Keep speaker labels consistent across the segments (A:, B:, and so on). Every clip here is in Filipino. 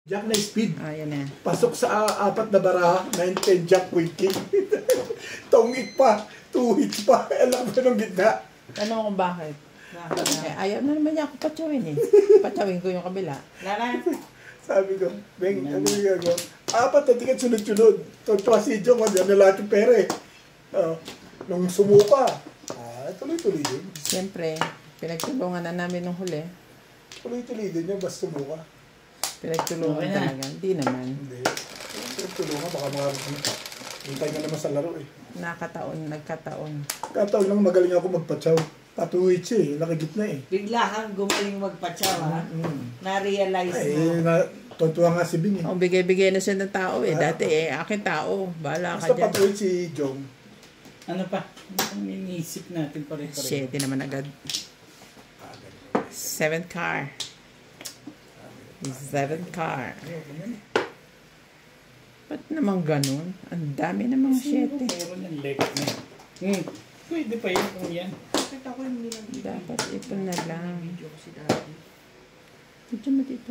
A: Jack na speed.
B: Yan na.
A: Pasok sa apat na baraha, 9-10 Jack quick kick. Tongik pa, 2 hits pa. Alam ko nung gitna.
B: Tanong kung bakit. Ayaw na naman niya ako patsawin eh. Patsawin ko yung kabila.
C: Lala.
A: Sabi ko, Beng, ano yung gagawa? Apat na ticket sunod-sunod. Tonto si Jong, ano lahat yung pera eh. Nung sumuka, tuloy-tuloy din.
B: Siyempre, pinagtulungan na namin nung huli.
A: Tuloy-tuloy din niya, basta sumuka.
B: Pinagtulungan
C: Okay
B: talaga. Hindi naman.
A: Hindi. Pinagtulungan, baka mga hintay na naman sa laro eh.
B: Nagkataon.
A: Kataon lang magaling ako magpatsaw. Patuwid siya eh, nakagitna eh.
C: Bigla kang gumaling magpatsaw, ha? Na-realize mo.
A: Tontuwa nga si Bing eh.
B: Bigay-bigay na siya ng tao eh. Dati akin tao. Bahala ka
A: Basta
B: dyan.
A: patuwid si Jong.
D: Ano pa? Ang iniisip natin pare-pare.
B: 7 naman agad. 7th car. 7th car. Ba't naman ganun? Ang dami namang 7.
D: Meron ng leg na. Pwede pa yun kung yan.
C: Kita ko yung nilang
B: Dapat ito na lang.
C: video ko si Daddy.
B: Medyo mo dito.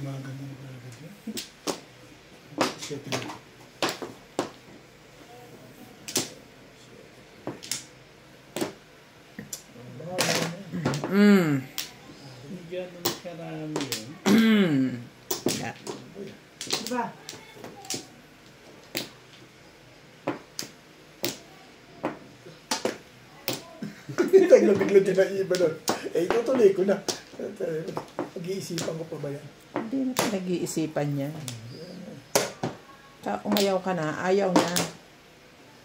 A: Mga ganun ba agad yan? Shit.
D: Hindi ganun karami yun.
B: Yeah.
C: Diba?
A: Bigla din na iba nun. Itutuloy ko na. Pag-iisipan ko pa ba yan?
B: Hindi na pinag-iisipan niya. Umayaw ka na, ayaw na.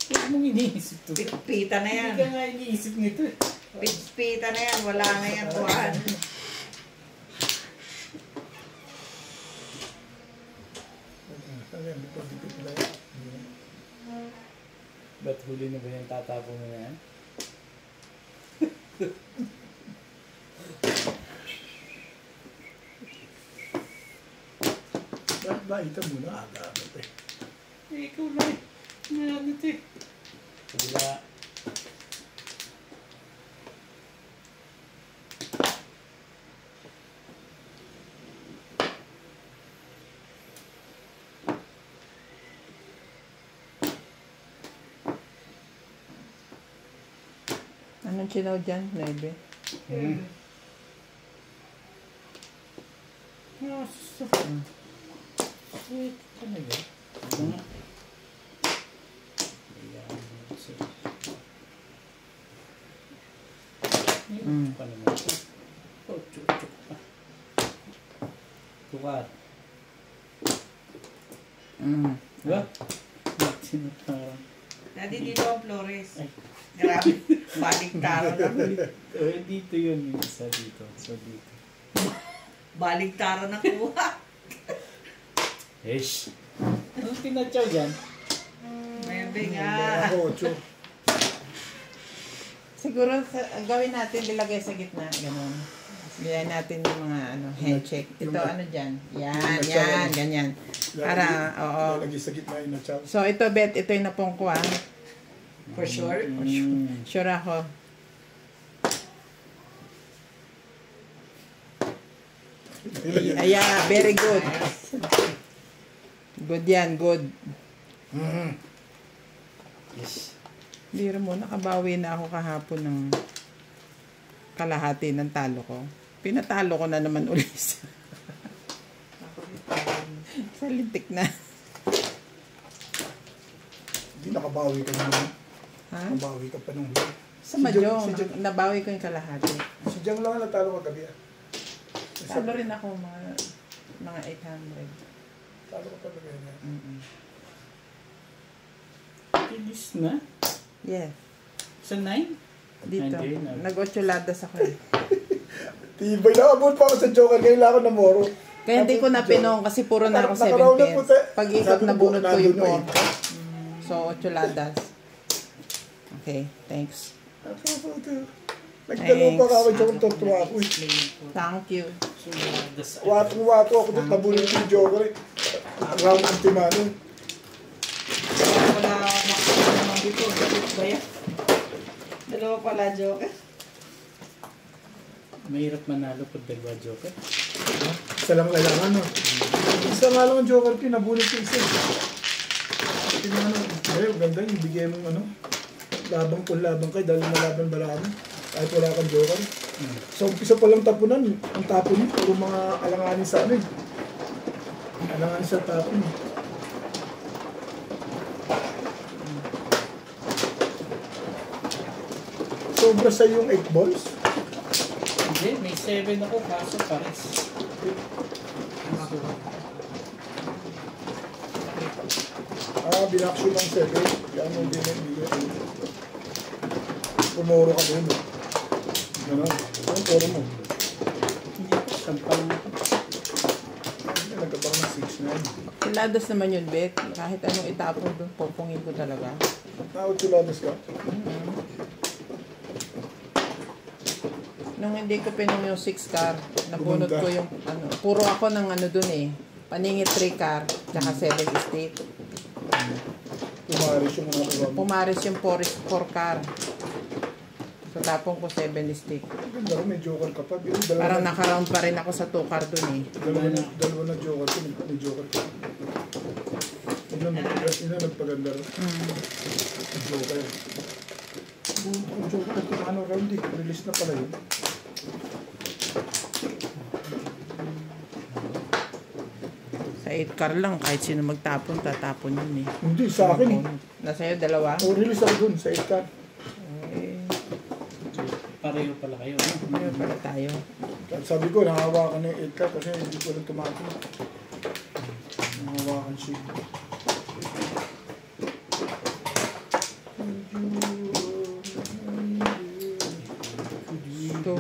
D: Huwag mong iniisip to.
C: Pitpita na yan.
D: Hindi ka nga iniisip nito eh.
C: Pitpita na yan. Wala na yan tuhan.
D: Ba't huli na ba yung tatapo mo na yan?
A: Bakit mo na agad eh.
D: Ikaw lang eh. Ano ito eh. Kabila.
B: Anong sinaw dyan, 9?
D: Sweet talaga. Ito nga. Ayan. Ayan pa naman. Oh, chuk-chuk pa. Tukat. Diba? Sinutang.
C: Daddy, dito ang Flores.
D: Ay.
C: Grabe. Baligtaro na.
D: Dito yun yung isa dito. So dito.
C: Baligtaro na kuha.
D: Ish. Anong tinatsaw dyan?
C: Maybe nga.
B: Siguro gawin natin, ilagay sa gitna. Ganun. Gawin natin yung mga handshake. Ito, ano dyan? Yan, ganyan. Para, oo.
A: Lagi sa gitna yung na-chow.
B: So, ito, Bet, ito yung napong ko, ah.
C: For sure?
B: Sure ako. Ayan, very good. Good yan, good.
D: Yes.
B: Biro mo, nakabawi na ako kahapon ng kalahati ng talo ko. Pinatalo ko na naman ulit. Sa lintik na.
A: Hindi nakabawi ka naman.
B: Ha?
A: Nakabawi ka pa nung huli.
B: Sa Majong, nabawi ko yung kalahati.
A: Si Jang lang natalo kagabi ah.
B: Talo rin ako mga 800.
A: Talo ka pa kagabi na.
D: Kilis na?
B: Yeah.
D: Sa 9?
B: Dito.
D: Hindi, no.
B: Nag-8 ako eh.
A: Tibay na, abot pa ako sa Joker. Ngayon lang ako na moro.
B: Kaya hindi ko na pinong kasi puro na ako 7 pence. Pag ikot na bunot ko yung 4. So, 8 ladas. Okay, thanks.
A: Nagdalo pa ako dyan kung tutuwa ako eh.
B: Thank you.
A: Wato ako dito nabunod yung Joker eh. Round antimano.
C: Wala naman dito. Dapat ba yan? Dalawa pala, Joker.
D: Mahirap manalo pag dalawa joker.
A: Isa lang kailangan, no? Isa nga lang ang joker ko, nabunot ko isa. Tingnan ano, ay, ganda yung bigay mong ano, labang kung labang kayo, dahil malaban bala mo. Kahit wala kang joker. So, umpisa pa lang tapunan, ang tapon niyo, puro mga alanganin sa ano eh. Alanganin sa tapon eh. Sobra sa yung 8 balls.
D: Hindi, may 7 ako kaso pares.
A: Binaksyon ng 7. Kaya mo din ang bigay. Pumuro ka din. Gano'n. Ang puro mo.
D: Hindi ko, sampang ako.
A: Nagkabang ng 6-9.
B: Siladas naman yun, Bet. Kahit anong itapon doon, pupungin ko talaga.
A: Nakautsuladas ka?
B: Nung hindi ko pinom yung 6 car, nabunot ko yung ano, puro ako ng ano dun eh. Paningit 3 car, tsaka 7 stick.
A: Pumaris yung mga iba mo.
B: Pumaris yung 4 car. So tapong ko 7 stick.
A: Ganda rin, may joker ka pa.
B: Parang naka-round pa rin ako sa 2 car dun eh.
A: Dalawa na joker ko. May joker ka. Yun na nagpaganda rin. Joker. Ang joker ito ano round eh. Release na pala yun.
B: Sa 8 car lang, kahit sino magtapon, tatapon yun eh.
A: Hindi, sa akin eh.
B: Nasa'yo, dalawa?
A: O release ako dun sa 8 card.
B: Eh,
D: Pareho pala kayo. No?
B: meron pala tayo.
A: Sabi ko, nahawakan na yung 8 card kasi hindi ko lang tumato. Nahawakan siya.
B: Ito.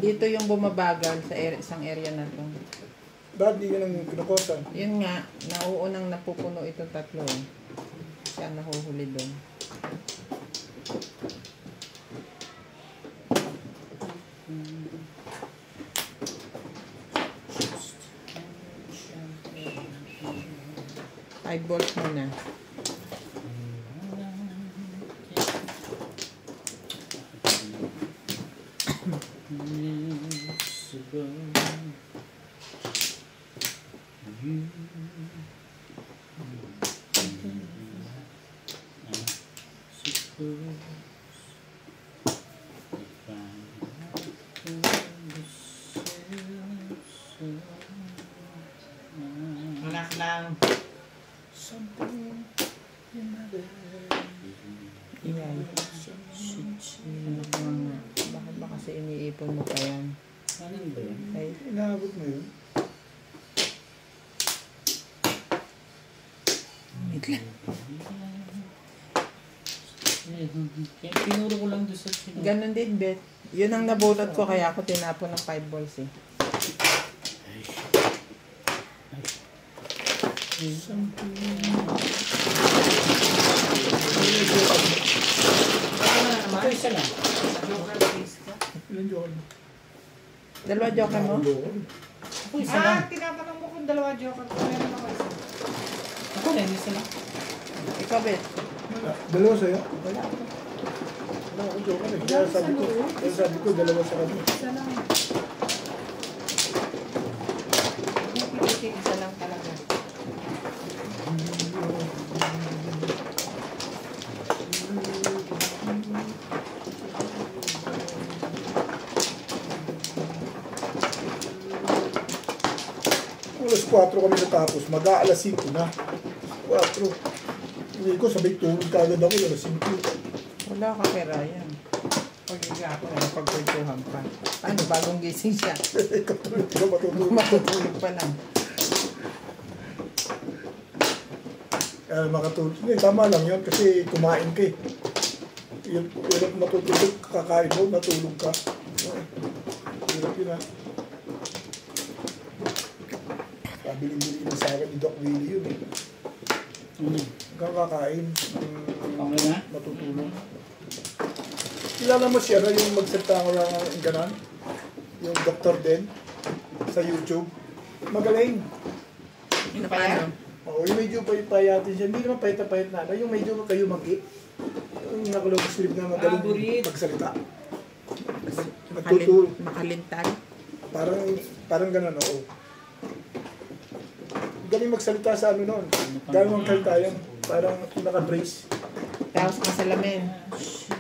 B: Dito yung bumabagal sa isang area na to.
A: Bakit di yun ang kinukosan?
B: Yun nga, nauunang napupuno itong tatlo. Siya ang nahuhuli doon. Five volts muna.
C: Anak lang.
B: Iyan. Ano ko nga. Bakit ba kasi iniipon mo pa yan?
D: Anong ba yun?
B: Ay,
A: Inaabot mo yun?
B: wait lang.
D: Kaya pinuro ko lang doon sa sino.
B: Ganon din, Bet. Yun ang nabunot ko kaya ako tinapon ng 5 balls eh.
D: Ito isa lang.
C: Joker face ka.
A: Ilan joker mo?
B: Dalawa joker mo?
D: Ako isa lang.
C: Tinatanong mo kung dalawa joker ko. Meron ako isa.
D: Ako rin, isa lang.
B: Ikaw, Bet.
A: Dalawa sa'yo?
B: Wala ako.
A: Wala ako joker eh. Kaya sabi ko dalawa sa kanya.
C: Isa lang.
B: Isa lang talaga.
A: Alas 4 kami natapos. Mag-aalas 5 na. 4. Hindi ko sabay tulog kagad ako. Alas 5.
B: Wala ka kay Ryan. Pag-iga ako, napagkwentuhan pa. Ano, bagong gising siya.
A: Katulog ka matutulog.
B: Matutulog pa lang.
A: Kaya makatulog. Hindi, tama lang yun kasi kumain ka eh. Yung matutulog, kakain mo, matulog ka. Hirap yun ha. Kabiling-bili na sa akin ni Doc Willie yun eh. Hanggang kakain,
D: Okay na?
A: matutulog. Kilala mo siya, yung magsalita ko lang ng ganon? Yung doktor din sa YouTube. Magaling.
B: Ano pa yan?
A: Oo, yung medyo payatin siya. Hindi naman payat na. Yung medyo kayo magi. Yung nakalong sleep na magaling
C: Paborit.
A: magsalita. Magtuturo.
B: Makalintag.
A: Parang ganun, oo. Galing magsalita sa ano noon. Galing magsalita yan. Parang naka-brace.
B: Tapos kasalamin.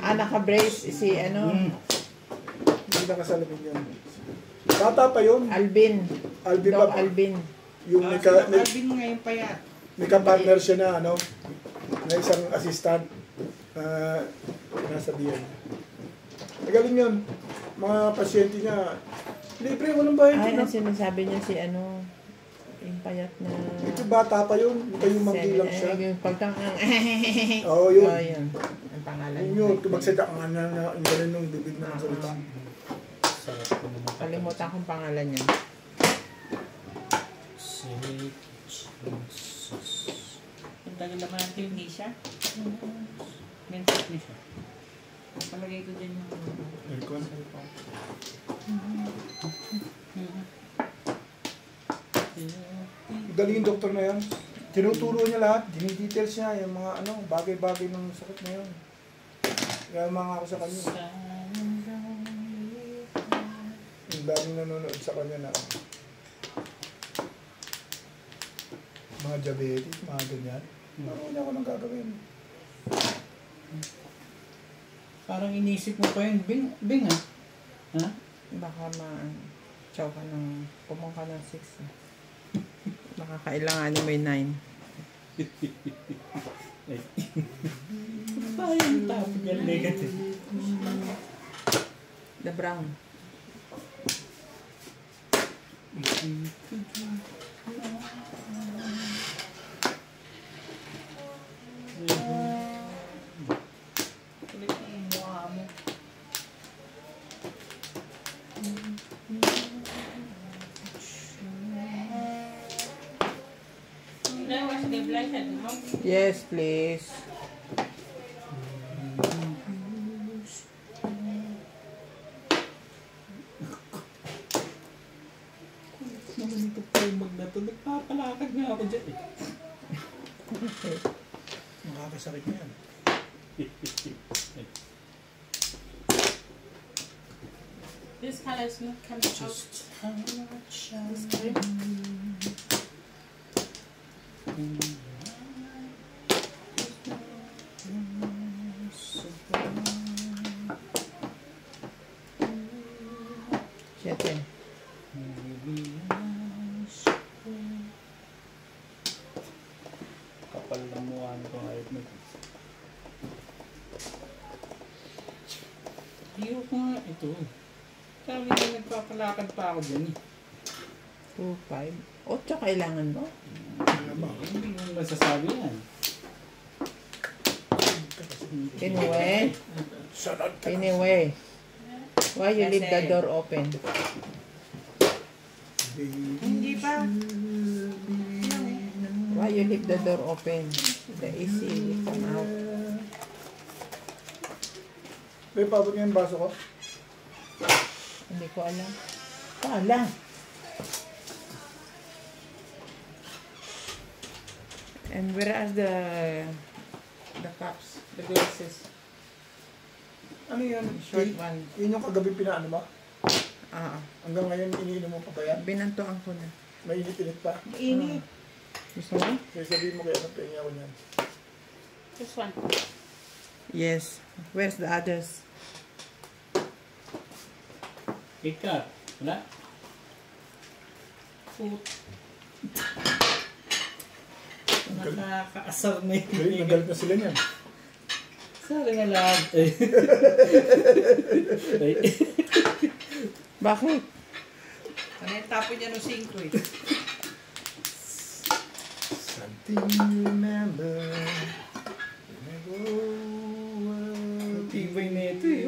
B: Naka-brace si
A: Hindi nakasalamin yun. Bata pa yun.
B: Alvin.
A: Alvin
B: Doc
A: pa.
B: Alvin.
A: Yung
C: Si
A: may
C: Alvin ngayon payat.
A: ka-partner siya na ano, na isang assistant na nasabihan niya. Magaling yun. Mga pasyente niya, libre, walang bayad.
B: Ay,
A: Yun,
B: ang sinasabi niya si yung payat na...
A: Ito bata pa yun, kayong manggilang siya.
B: Yung pagtangang...
A: Oo, yun.
B: Oh, yun. Ang pangalan.
A: Yun yun, tumagsada ka nga na ang galing nung bibig na ng salita.
D: Sarap ko naman.
B: Kalimutan kong pangalan niya.
D: Sweet Jesus.
C: Ang tagal naman natin yung siya. Mental ni siya. Palagay ko din yung...
A: Aircon. Galing yung doktor na yan. Tinuturo niya lahat, dinidetails niya yung mga ano, bagay-bagay ng sakit na yun. Kaya mga ako sa kanya. Yung daming nanonood sa kanya na mga diabetes, mga ganyan. Marunong ako nang gagawin.
D: Parang inisip mo pa yun. Bing ah. Ha?
B: Baka chow ka ng... Pumong ka ng 6. Baka kailangan niyo may 9.
D: Parang tapos yan negative.
B: The brown.
C: Kulit yung mukha mo.
B: Yes, please.
D: Naman ito palmag na ito. Nagpapalakad nga ako dyan eh.
A: Makakasakit na yan.
E: This color is not coming out.
D: Just how much I
E: This color.
B: Siyete.
D: Kapal ng mukha nito ayot na ito. Hirap nga ito. Sabi nga nagpapalakad pa ako dyan eh.
B: 2, 5. 8 kailangan mo?
D: Hindi mo masasabi yan.
B: Anyway. Anyway. Why you leave the door open?
C: Hindi pa.
B: Why you leave the door open? The AC will come out.
A: May pabot nga yung baso ko.
B: Hindi ko alam. Alam. And where are the cups? The glasses?
A: Ano yan?
B: Short one.
A: Yun yung kagabi pinaano mo? Hanggang ngayon iniinom mo pa ba yan?
B: Binantuan ko na.
A: May init-init pa.
C: Init.
B: Gusto mo?
A: Kaya sabihin mo kaya ano pahingi ako niyan.
E: This one.
B: Yes. Where's the others?
D: Ika, wala? Nakakaasar na
A: Galit,
D: yun.
A: nagalit na sila niyan.
D: Sari nga lang. Ay.
B: Bakit?
C: Ano yung tapo niya ng 5 eh?
A: Something you remember.
D: Tibay na ito eh.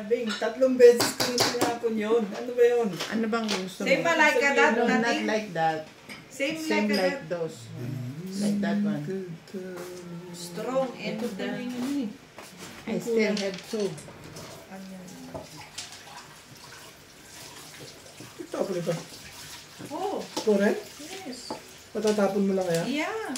D: Bing, 3 beses ko yung tinapon yun. Ano ba yun?
B: Ano bang gusto mo?
C: Same like that,
B: No, not
C: nothing.
B: like that.
C: Same
B: Same
C: like
B: like
C: that.
B: those. Like that one.
C: Strong and
D: Ito
C: the...
D: talaga yun eh.
B: I still have two.
A: Tapon ito.
B: Oh,
A: Ito rin?
B: yes.
A: Patatapon mo lang kaya?
B: Yeah.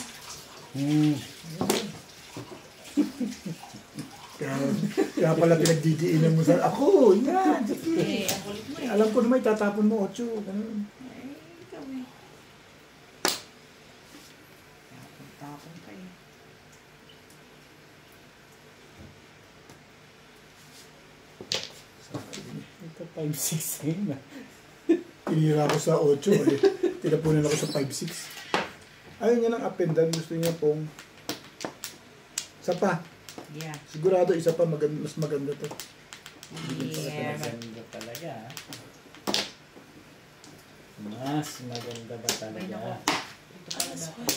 A: Kaya pala pinagdidiinan mo sa ako. Yan.
B: Eh, ang kulit mo eh.
A: Alam ko naman itatapon mo 8. Ganun.
B: Eh, ikaw eh. Tapon pa eh.
D: Ito 5-6 yun na.
A: Tinira ko sa 8. Eh. Tinapunan ako sa 5-6. Ayun yan ang up and down. Gusto niya pong isa pa.
B: Yeah.
A: Sigurado isa pa mas maganda to.
B: Yeah.
D: Maganda talaga. Mas maganda ba
B: Ay,
D: talaga?
B: nako. Ito pala dapat.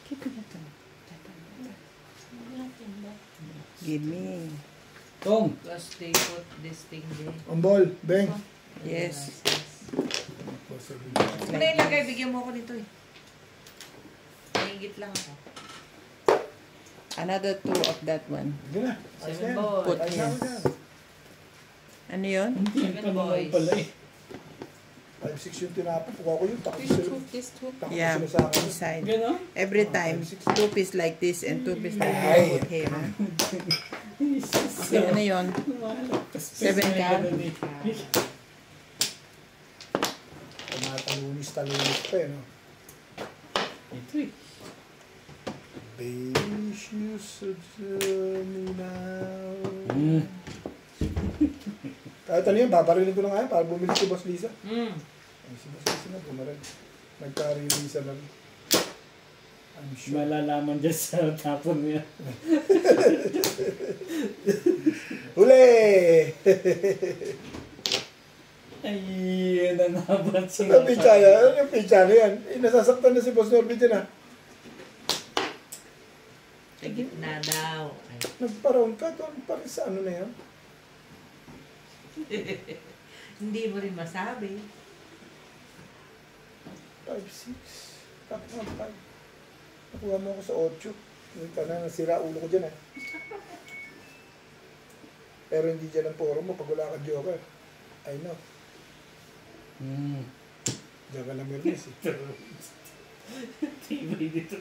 B: Keep it ito. Give me.
D: Tom!
C: Because they put this thing there.
A: Ang ball, bang.
B: Yes.
C: Ano yung lagay? Bigyan mo ako nito eh. Nahingit lang ako.
B: Another 2 of that one.
A: Hindi na. Ayos na yan.
C: Boys.
B: Put
A: Ayos na
B: here.
A: ako dyan.
B: Ano yun?
D: Hindi pa naman pala eh.
A: 5-6 yung tinapon. Kuha ko yun. Takot
E: This two.
B: Yeah,
A: sila sa akin.
B: inside.
D: Ganon?
B: Every time, 2 piece like this and 2 piece like
A: Ay.
B: this. Put here. Okay, ano yun? 7 ka?
A: Tumatalunis-talunis pa eh, no?
D: Ito eh.
A: Baby, you should tell me now. Kahit ano yun, babarilin ko na nga yan para bumili si Boss Lisa. Ay, si Boss Lisa na bumaril. Nagka-release na rin. I'm sure.
D: Malalaman dyan sa tapon niya.
A: Huli!
D: Ay, yun ang habang
A: Ang picha yan? Ano yung picha na yan? Eh, nasasaktan na si Boss Norby dyan ah.
C: Sa gitna daw. Ay.
A: Nagpa-round ka doon. Parang sa ano na yan?
C: Hindi mo rin masabi.
A: 5-6. Tapos na 5. Nakuha mo ako sa 8. Yung na nasira ulo ko dyan eh. Pero hindi dyan ang poro mo pag wala ka joker. I know. Diyan ka lang meron eh.
D: Tibay dito.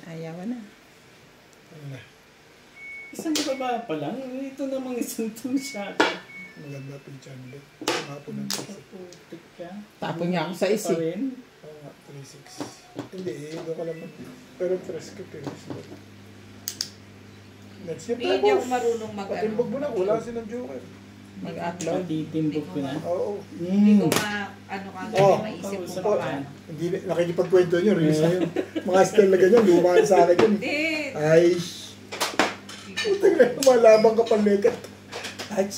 B: Ayaw na.
A: Ano na?
D: Isang baba pa lang. Ito namang isang shot.
A: Maganda picha nila. Mahapon ng 3-6.
D: Putik ka.
B: Tapon niya ako sa isi.
D: Pa rin.
A: Oo nga, 3-6. Hindi eh, doon ka lang. Pero fresco pero next year
C: Hindi
A: tayo,
C: ako
A: boss.
C: marunong mag
A: Patimbog mo na, wala silang joker.
B: Mag-upload.
D: Titimbog ko na.
A: Oo.
C: Hindi ko ano ka
A: Oh,
C: maisip kung
A: Oo.
C: paano.
A: Hindi, nakikipagkwento nyo, release na yun. Mga style na ganyan, lumaan sa akin yun.
C: Hindi.
A: Ay, putang na, kumalabang ka pa lekat. Ay,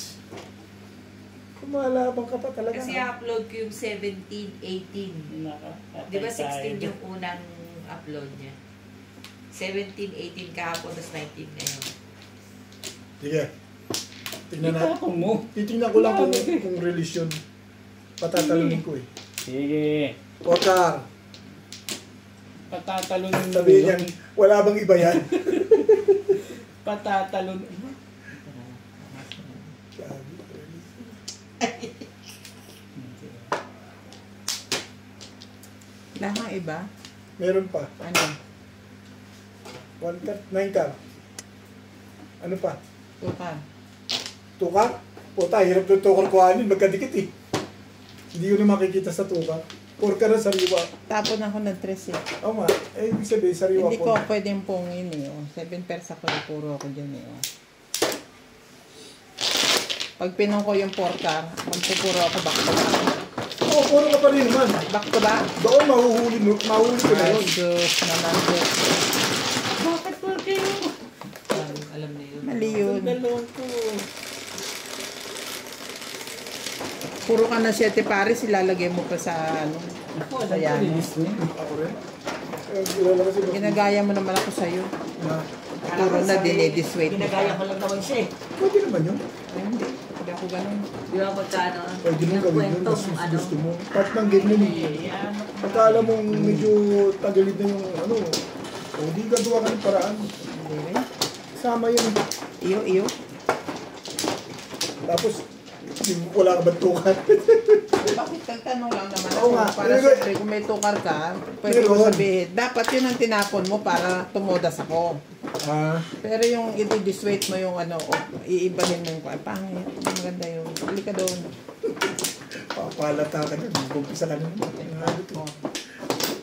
A: kumalabang ka pa talaga.
C: Kasi upload ko yung 17, 18.
D: Naka.
C: Di ba 16 yung unang upload niya? 17, 18 kahapon, tapos 19 ngayon.
A: Sige. Tingnan
D: Ito
A: na.
D: ako mo.
A: Titingnan ko lang kung release yun. Patatalunin ko eh.
D: Sige.
A: Pokar.
D: Patatalon mo
A: Sabihin
D: yun.
A: yan, wala bang iba yan?
D: Patatalon.
B: Wala kang iba?
A: Meron pa.
B: Ano?
A: 1 card, 9 card. Ano pa?
B: 2 ka.
A: 2 card? Puta, hirap yung 2 card kuhanin, magkadikit eh. Hindi ko na makikita sa 2 card. 4 card na sariwa.
B: Tapon ako ng 3 eh.
A: Oo nga, eh ibig sabihin sariwa
B: Hindi ko
A: po.
B: pwedeng pungin eh. Oh. 7 pers ako, puro ako dyan eh. Oh. Pag pinong ko yung 4 car, magpupuro ako back to back.
A: Oo, puro ka pa rin naman.
B: Back to back?
A: Doon mahuhuli ko na
B: Ay,
A: yun.
B: Diyos naman po.
D: Bakit po kayo?
C: Alam na yun.
B: Mali yun.
D: Dalawang ko.
B: Puro ka na 7 pares, ilalagay mo pa sa ano.
D: Ako,
B: Sa yan.
D: release niya.
A: Ako rin. Eh, kilala kasi ba?
B: Ginagaya mo naman ako sa'yo.
A: Na,
B: Puro na dinidisway mo
C: Ginagaya
B: pa.
C: ko lang naman siya eh.
A: pwede naman yun.
B: Ay, hindi. Hindi ako ganun.
C: Di ba pagkano?
A: Pwede mo gawin yun, mas gusto mo. Part ng game yun eh.
D: Yan.
A: Pagka alam mong medyo tagalid na yung ano, o di gagawa ka ng paraan.
B: Hindi rin.
A: Sama yun.
B: Iyo.
A: Tapos, wala ka ba tukar?
B: Bakit nagtanong lang naman
A: Oo
B: ako?
A: nga.
B: Para siyempre, kung may tukar ka, pwede mo
A: Meron.
B: sabihin, dapat yun ang tinapon mo para tumudas ako. Pero yung i-dissuade mo yung ano, o iibahin mo yung pangit. Maganda yun. Huli ka doon.
A: Papalata ka na. Kumpisa ka na naman.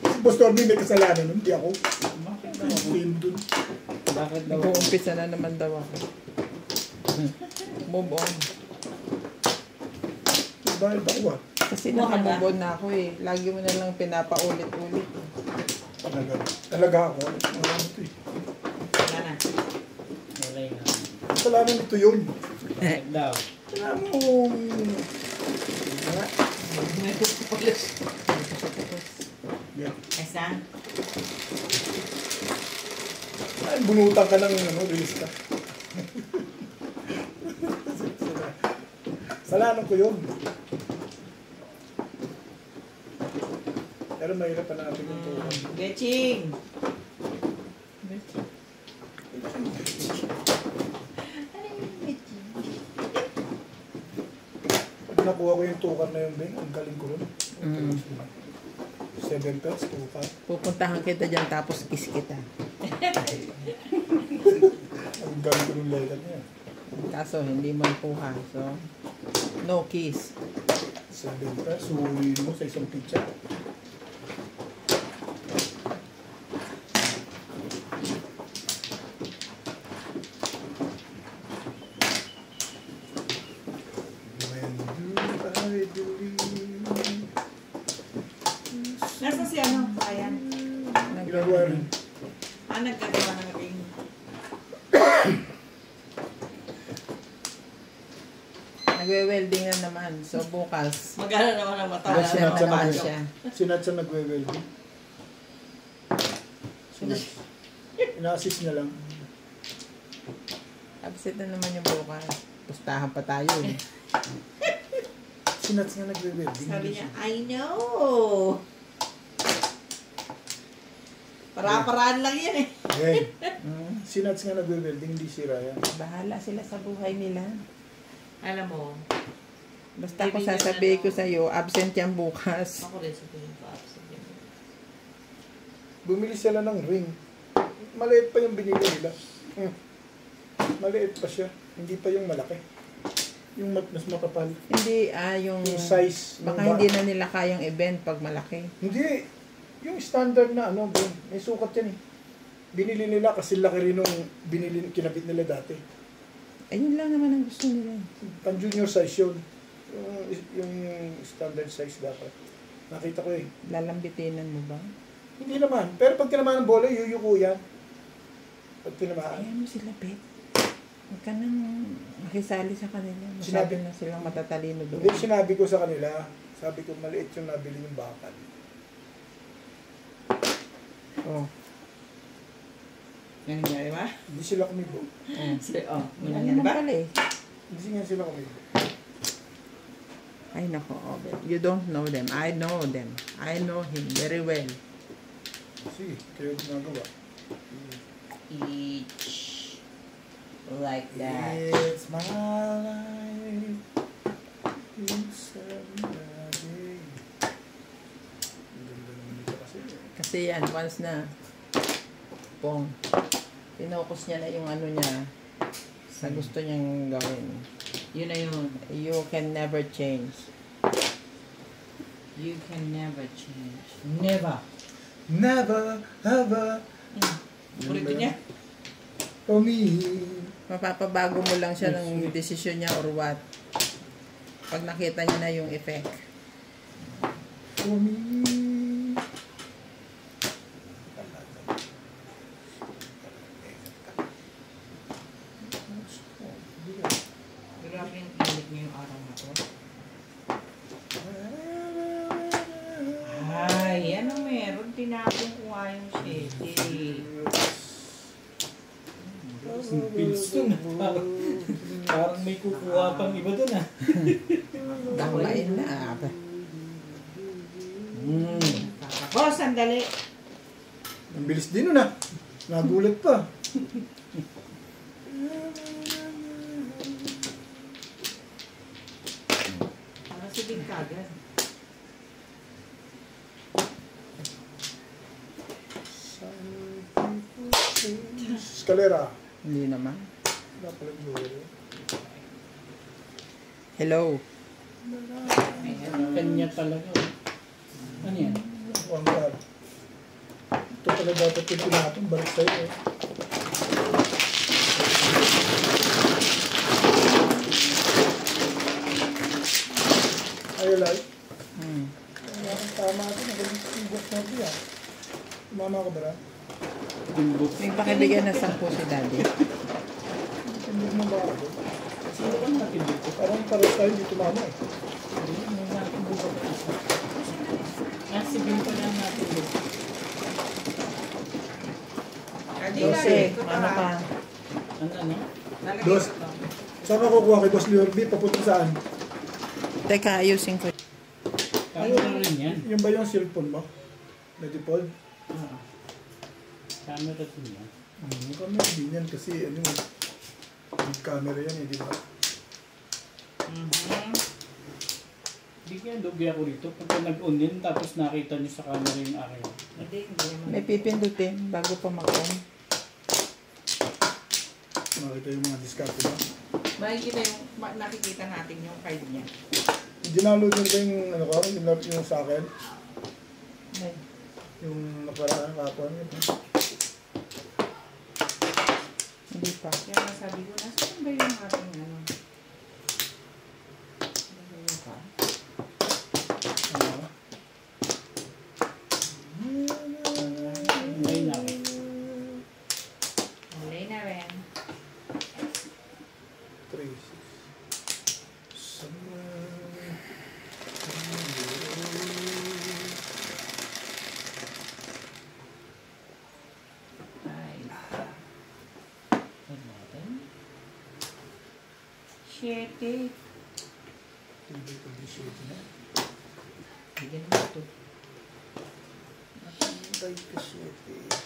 A: Si Boss Torby may kasalanan nun. Hindi ako.
D: Bakit daw?
A: Team dun.
D: Bakit daw?
B: Nag-uumpisa na naman daw ako. Move on.
A: Dahil ako ah.
B: Kasi naka-move on na ako eh. Lagi mo na lang pinapaulit-ulit.
A: Talaga ako. Ano ito eh.
C: Wala na.
D: Okay na.
A: Kasalanan ito yun.
D: Bakit daw?
A: Kailangan mo...
C: May pupulis.
A: Yan.
C: Esa?
A: Ay, bunutan ka ng ano, release ka. Kasalanan ko yun. Pero mahirap pa natin yung tuwan.
C: Betching!
A: Pag nakuha ko yung tukar na yun, Ben, ang galing ko rin. 7 pesos, tukar.
B: Pupuntahan kita dyan tapos kiss kita.
A: Ang galing ko ng laylat niya.
B: Kaso hindi man kuha. So, no kiss.
A: 7 pesos, suwi mo sa isang pizza. When do I believe?
C: Nasa si ano? Ayan.
A: Ginagawa rin.
C: Nagkagawa ng ring.
B: Nagwe-welding na naman. So, bukas.
C: Magkano naman ang mata?
A: Yes,
B: Wala
A: sinatsa
B: naman
A: na
B: siya.
A: Sinatsa nagwe-welding. Ina-assist niya lang.
B: Absent na naman yung bukas. Pustahan pa tayo eh.
A: Sinats nga nagwe-welding.
C: Sabi niya, I know! Para-paraan lang yan eh.
A: Eh, sinats nga nagwe-welding, hindi sira yan.
B: Bahala sila sa buhay nila.
C: Alam mo,
B: Basta ako sasabihin ko sa'yo, absent yan bukas.
C: ako rin sabihin ko absent yun.
A: Bumili sila ng ring. Maliit pa yung binili nila. Maliit pa siya. Hindi pa yung malaki. Yung mas makapal.
B: Hindi, yung
A: Yung size.
B: baka
A: ng
B: hindi na nila kayang event pag malaki.
A: Hindi. Yung standard na ano, Ben, may sukat yan eh. Binili nila kasi laki rin nung kinabit nila dati.
B: Ayun lang naman ang gusto nila.
A: Pan junior size yun. Yung standard size dapat. Nakita ko eh.
B: Lalambitinan mo ba?
A: Hindi naman. Pero pag tinamaan ng bola, yuyuko yan. Pag tinamaan.
B: Ayan mo sila, Bet. Huwag ka nang makisali sa kanila. Masabi
A: Sinabi-
B: na silang matatalino doon.
A: Hindi, sinabi ko sa kanila. Sabi ko, maliit yung nabili yung bakal.
B: Oh.
C: Nangyari ba?
A: Hindi sila kumibo.
B: Ano
C: Nangyari
B: naman
C: ba?
B: pala eh.
A: Hindi nga sila kumibo.
B: Ay nako, Obet. You don't know them. I know them. I know him very well.
A: Sige, kayo ginagawa.
C: Each. Like that.
A: It's my life. It's everybody. Ang ganda naman dito kasi.
B: Kasi yan, once na pong pinokus niya na yung ano niya sa gusto niyang gawin.
C: Yun na yun.
B: You can never change.
C: You can never change. Never.
A: Never, ever.
C: Ulit niya.
A: For me.
B: Mapapabago mo lang siya ng desisyon niya or what. Pag nakita niya na yung effect.
A: For me.
C: Grabe yung init niya yung araw na to. Ay, ano meron? Tinapon ko nga yung shitty.
D: Yung pills dun. Parang may kukuha pang iba dun ah.
B: Damain na.
C: Ako, sandali.
A: Ang bilis din nun ah. Nagulat pa.
B: kagad.
A: Escalera.
B: Hindi naman.
A: Wala pala jewelry.
B: Hello.
D: Kanya talaga. Ano yan?
A: One card. Ito pala dapat yung natin. Balik sa'yo eh. Ayaw like. Tama ito. Nagaling yung book mo ito yan. Mama ka ba?
D: Timbuk.
B: May pakibigyan na 10 si daddy.
A: Hindi mo ba ako?
D: Sino ba natimbuk ko?
A: Parang pares tayo dito mama eh.
D: May natimbuk ko pa isa. Si Bill pa lang natimbuk.
B: Jose, ano ka?
D: Ano?
A: Dos. Saan ka kukuha kay Boss Liorby? Papunta saan?
B: Teka, ayusin ko.
D: Camera rin yan.
A: Yung ba yung cellphone mo? Medifold?
D: Ah. Camera rin yan.
A: Mukhang may hindi yan kasi ano yun. With camera yan eh, di ba?
D: Bigyan dogi ako rito. Pagka nag-on din, tapos nakita niyo sa camera yung akin.
C: Hindi naman.
B: May pipindutin bago pa mag-on.
A: Makita yung mga diskarte mo.
C: Makikita yung, nakikita natin yung card niya.
A: Dinaload yun ba yung ano ko? Yung sa akin? Yung naparaan kapon yun.
B: Hindi pa.
C: Kaya nasabi ko, nasaan ba yung ating ano? Ano pa?
A: Ano?
D: Ngayon na.
C: Malay na rin.
A: 3, 6.
C: Siyete.
A: Hindi ko disyote na.
C: Bigyan mo ito.
A: Hintay ka 7.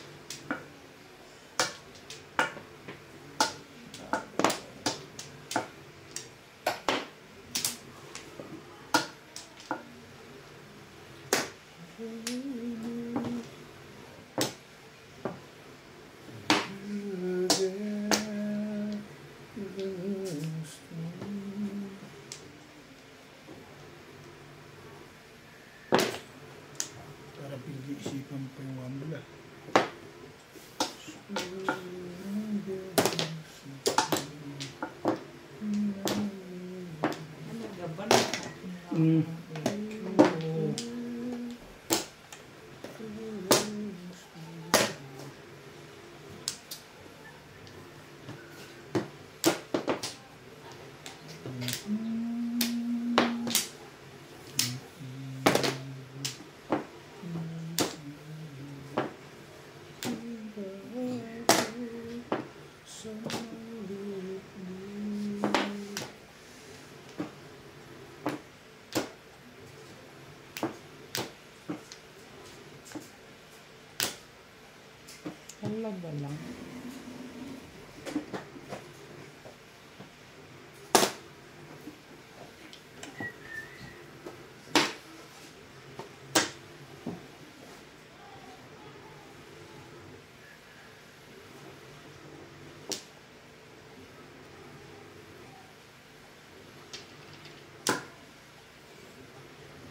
A: Parang pinag-iisipan pa yung wambula.
C: Ano, gaban na.
B: Talaga lang.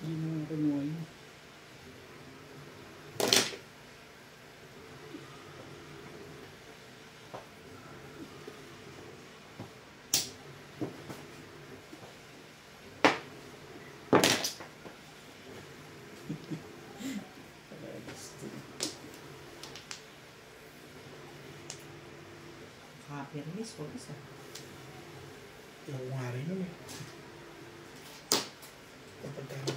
D: Hindi mo kinuha yun.
C: Kapirmis, huwag isa.
A: Yung nga rin nun eh. Kapag tayo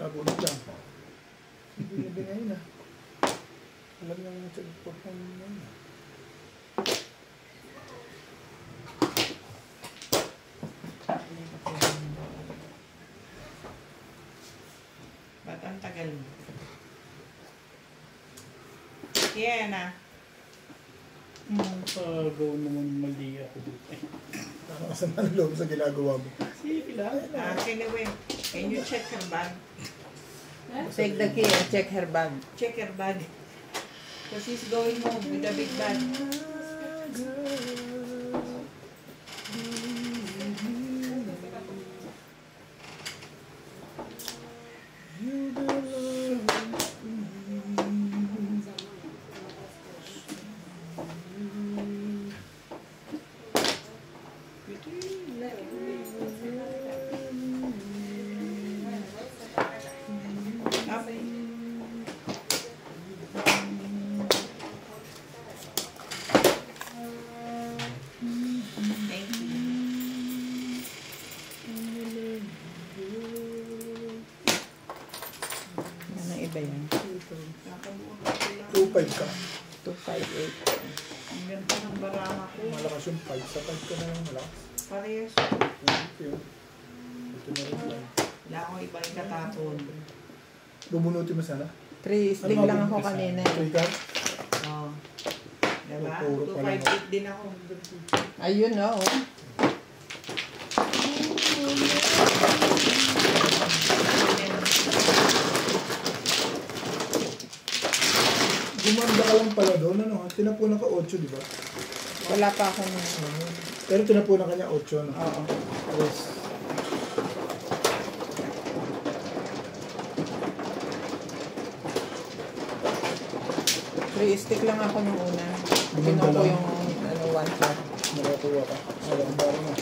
A: Nabunod lang. Hindi ngayon ah. Alam niya yung perform ngayon ah.
B: Ba't ang tagal mo? Yan na.
D: Pagawa naman mali ako dito.
A: Nakakasama ng loob sa ginagawa mo.
D: Sige lang.
B: Anyway, can you check her bag? Take the key and check her bag. Check her bag. Because she's going home with a big bag. Iba yan.
A: 2.5 ka.
B: 258. Ang ganda ng barama ko.
A: Malakas yung 5. Sa 5 ka na yung malakas.
B: Parehas.
A: Ito yun. Ito na rin lang.
B: Wala akong ibang katapon.
A: Bumunutin mo sana.
B: 3 stick lang ako kanina.
A: 3 ka?
B: Oo. Diba?
A: Puro pa lang.
B: 258 din ako. Ayun na oh.
A: Gumanda ka lang pala doon. Ano? Tinapunan ka 8, di ba?
B: Wala pa ako nun.
A: Pero tinapunan ka niya 8. No?
B: Oo.
A: Yes.
B: Three stick lang ako nung una.
A: Gumanda
B: Kinuha ko
A: lang.
B: yung 1 shot.
A: Nakakuha ka. Alam ba rin mo?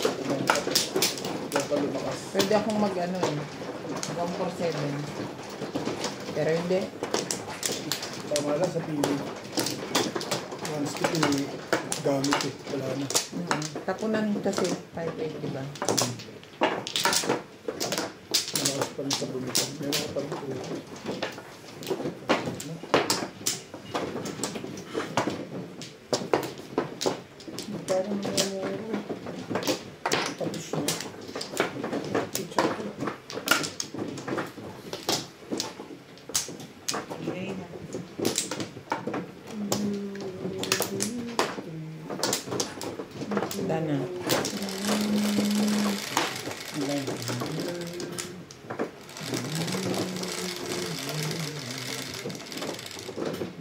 A: Kaya pa lumakas.
B: Pwede akong mag 1 for 7. Pero hindi.
A: Tama lang sa pili. One stick yung gamit eh. Wala na.
B: Tapunan kasi 5.8, diba?
A: Malakas pa rin sa bulitan. Meron ka pa rin ito. Parang nangyayari. Tapos na.
B: Ingay na. Dana.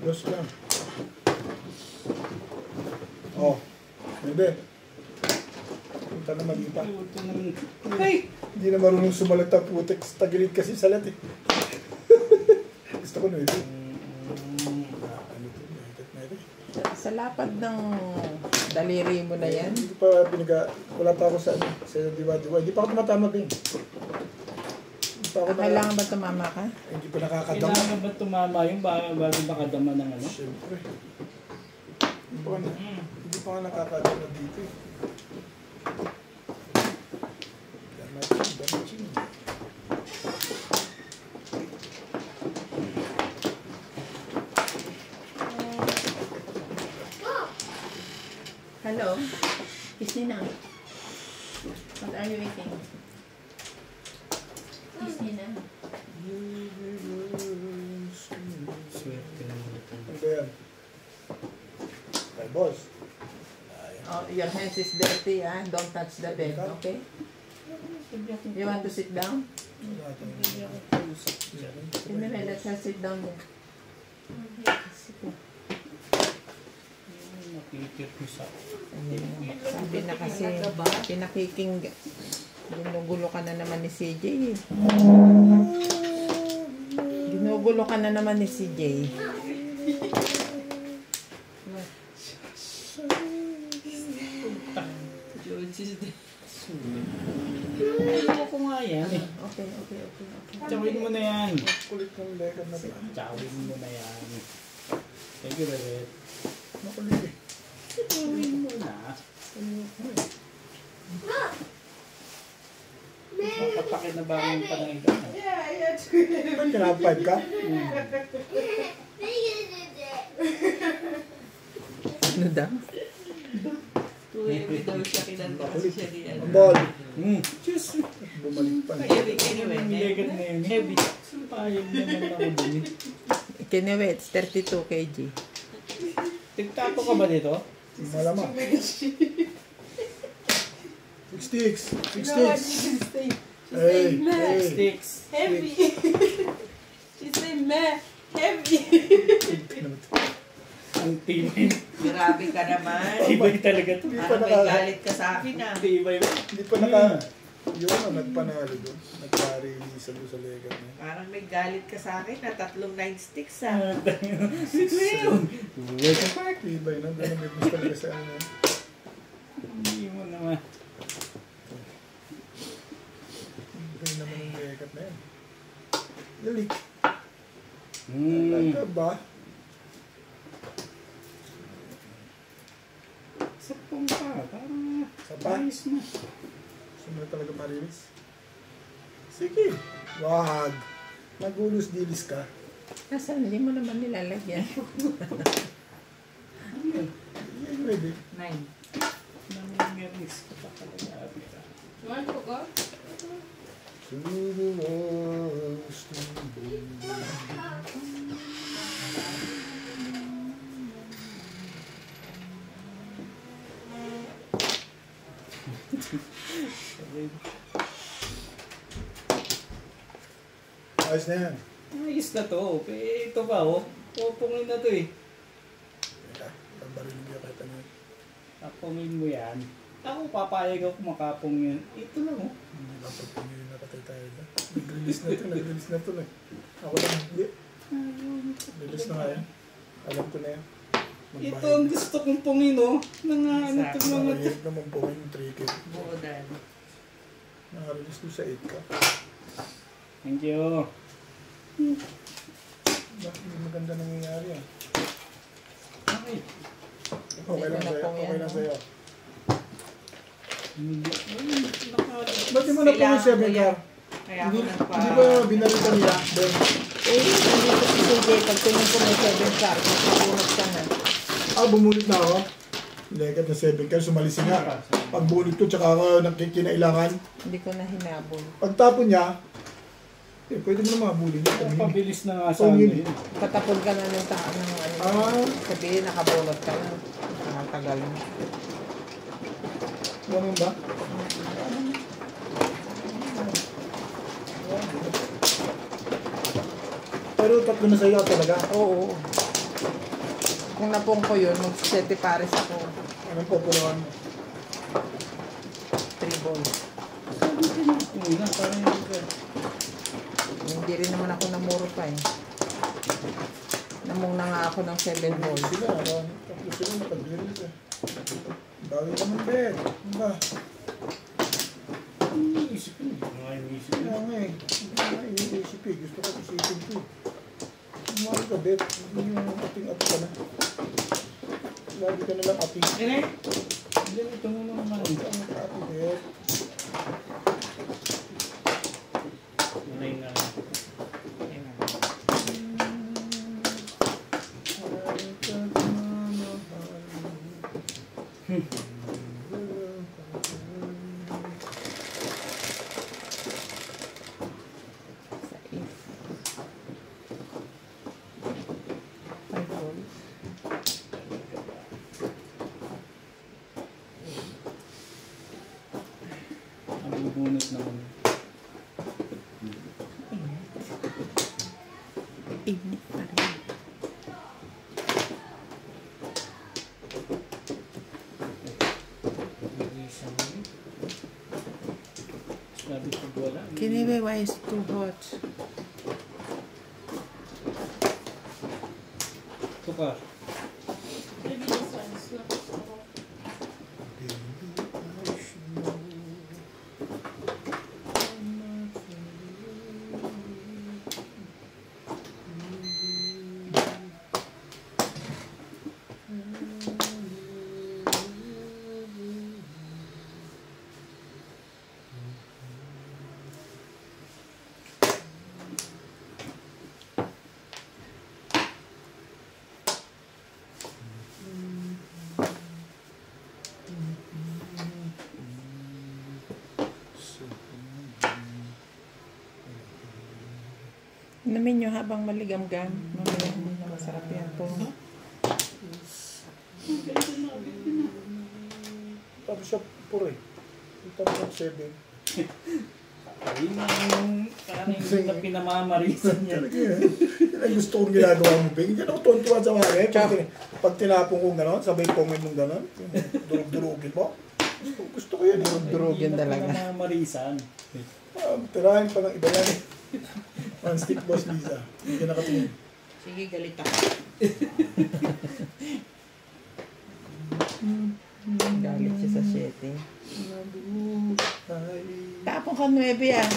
A: Dos lang. Oh. Bebe. Punta na magita.
D: Ito naman.
B: Ay!
A: Hindi na marunong sumalat ang putik. Tagilid kasi salat eh. Gusto ko na ito. Ano ito?
B: Sa lapad ng daliri mo na yan.
A: Hindi ko pa wala pa ako sa ano. Sa diwa-diwa. Hindi pa ako tumatama din. Hindi pa ako
B: Kailangan ba tumama ka?
A: Hindi pa nakakadama.
D: Kailangan ba tumama yung bago makadama ng ano?
A: Siyempre. Hindi pa nga nakakadama dito eh. Damaging.
B: Hello? Kiss Nina. What are you eating? Kiss Nina.
D: Swerte naman ito.
A: Ano ba yan? Hey, boss.
B: Oh, your hands is dirty, ah. Don't touch the bed, okay? You want to sit down? Anyway, let's her sit down there.
D: Nakikirkisa.
B: Sabi na kasi, pinakiking, ginugulo ka na naman ni CJ. Ginugulo ka na naman ni CJ.
D: Ayaw ko nga yan eh.
B: Okay.
D: Tsawin mo na yan.
A: Kulit ng lekan na ba?
D: Tsawin mo na yan. Thank you, Bebet.
A: Makulit eh.
D: Tsawin mo na. Makapakinabangan pa ng ito.
A: Ba't ka na 5 ka?
B: Ano daw?
C: Heavy daw siya, kinanta kasi siya di ano.
A: Ang ball.
D: Diyos.
A: Bumalik pa.
C: Heavy, anyway.
D: Ang legat na yun.
C: Heavy.
D: Payag naman ako dun.
B: Kinewet, 32 kg.
D: Tigtato ka ba dito?
A: Malamang. 6 sticks. 6 sticks. Hey, hey.
D: Sticks.
C: Heavy. She said, meh, heavy.
D: Ang tibay.
C: Grabe ka naman.
D: Tibay talaga to.
C: Parang may galit ka sa akin ah.
D: Tibay ba?
A: Hindi pa naka... Yun ang nagpanalo doon. Nagpa-release doon sa legat na yun.
C: Parang may galit ka sa akin na 3 9 sticks ah.
D: Welcome back.
A: Tibay na. Ganun may gusto talaga sa ano.
D: Hindi mo naman.
A: Tibay naman yung legat na yun. Dali.
D: Hmm.
A: Talaga ba?
D: Sapong pa. Parang
A: Sapa?
D: ayos na.
A: Gusto mo talaga ma-release? Sige. Wag. Magulos-dilis ka.
B: Nasaan? Hindi mo naman nilalagyan.
A: Yan, pwede.
C: 9.
D: Namimirnis ko pa talaga.
E: You want to go?
A: To the walls, to the ayos na yan.
D: Ayos na to. Eh, ito pa oh. Pupungin na to eh.
A: Teka, pagbarilin niyo kahit ano.
D: Kapungin mo yan. Ako papayag ako makapong yan. Ito lang oh.
A: Hindi ba pag pinili nakatay tayo na? Nag-release na to, nag-release na to na. Ako lang, hindi. Release na nga yan. Alam ko na yan.
D: Ito ang gusto kong pungin oh. Ano itong mga to.
A: Mahirap naman po yung tricky.
C: Buo dahil.
A: Naka-release ko sa 8 ka.
D: Thank you.
A: Bakit hindi maganda nangyayari yan?
D: Okay.
A: Okay lang sa'yo, okay lang sa'yo. Ba't di mo na po yung 7 car?
C: Kaya ako
A: Hindi ba binalitan niya? Ben?
B: Eh, nandito si CJ. Pag tingin ko may 7 car, nakapunod ka na.
A: Bumulit na ako. Legat na 7 car, sumalisi nga. Pag bulit ko, tsaka ako kinailangan.
B: Hindi ko na hinabol.
A: Pagtapon niya, pwede mo na mabuli niya.
D: Pabilis na nga sa
A: Oh,
D: ano
A: yun.
D: yun.
B: Patapon ka na ng ano. Sabihin, nakabulot ka na. Nakatagal na.
A: Ganun ba? Pero tatlo na sa'yo talaga.
B: Oo. Kung napong ko yun, mag-sete pares ako.
A: Anong populoan mo?
B: 3 balls.
D: Una, parang yun ka.
B: Hindi rin naman ako namuro pa eh. Namuna nga ako ng 7 balls.
A: Sila, tatlo sila nakag-release eh. Bawi naman, Bet. Ano ba?
D: Iniisip ko. Mga iniisip ko.
A: Kaya nga eh. Hindi nga iniisip eh. Gusto ko isipin ko eh. Mahal ka, Bet. Hindi yung ating-ating ka na. Lagi ka nalang ating.
D: Direk! Diyan, ito mo naman.
A: Ang ating, Bet.
D: Nanay na.
B: Sa 8. 5 balls.
D: Ang bubunot naman.
B: Init pa rin.
D: Sabi ko wala.
B: Kiniwi, why is too hot?
D: Ito ka.
E: Maybe this one is not so hot.
B: Inumin nyo habang maligam-gam. Mamaya hindi na masarap yan po.
A: Tapos siya, puro eh. Tapos 7.
D: Ayun ang parang yung na pinamamarisan niya.
A: Talaga yan. Yan ang gusto kong ginagawa mo, Bing. Yan ako tuwan-tuwa sa mga pag tinapong kong gano'n, sabay pongin mong gano'n, durug-durugin mo. Gusto ko yan.
B: Durugin talaga.
D: Pinamamarisan.
A: Tirahin pa ng iba yan eh. One stick boss, Lisa. Hindi ka nakatingin.
C: Sige, galit ako.
B: Galit siya sa 7. Tapong ka 9 ah.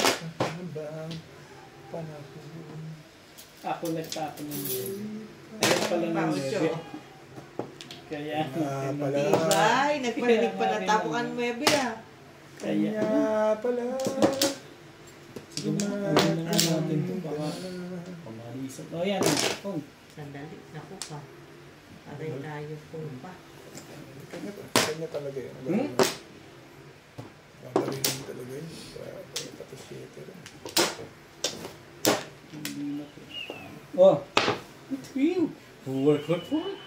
D: Ako nagtapon ng ayun pala ng
C: Paucho.
D: Kaya
A: pala.
C: Ibay, nagparinig pa na tapukan 9 ah.
A: Kaya pala.
D: sige na natin ito baka pamarisan. O yan. Kung
C: Sandali, naku pa. Aray tayo po pa.
A: Kanya talaga yun. Gagalingin talaga yun. Tapos 7 rin.
D: oh, whew, work hard for it.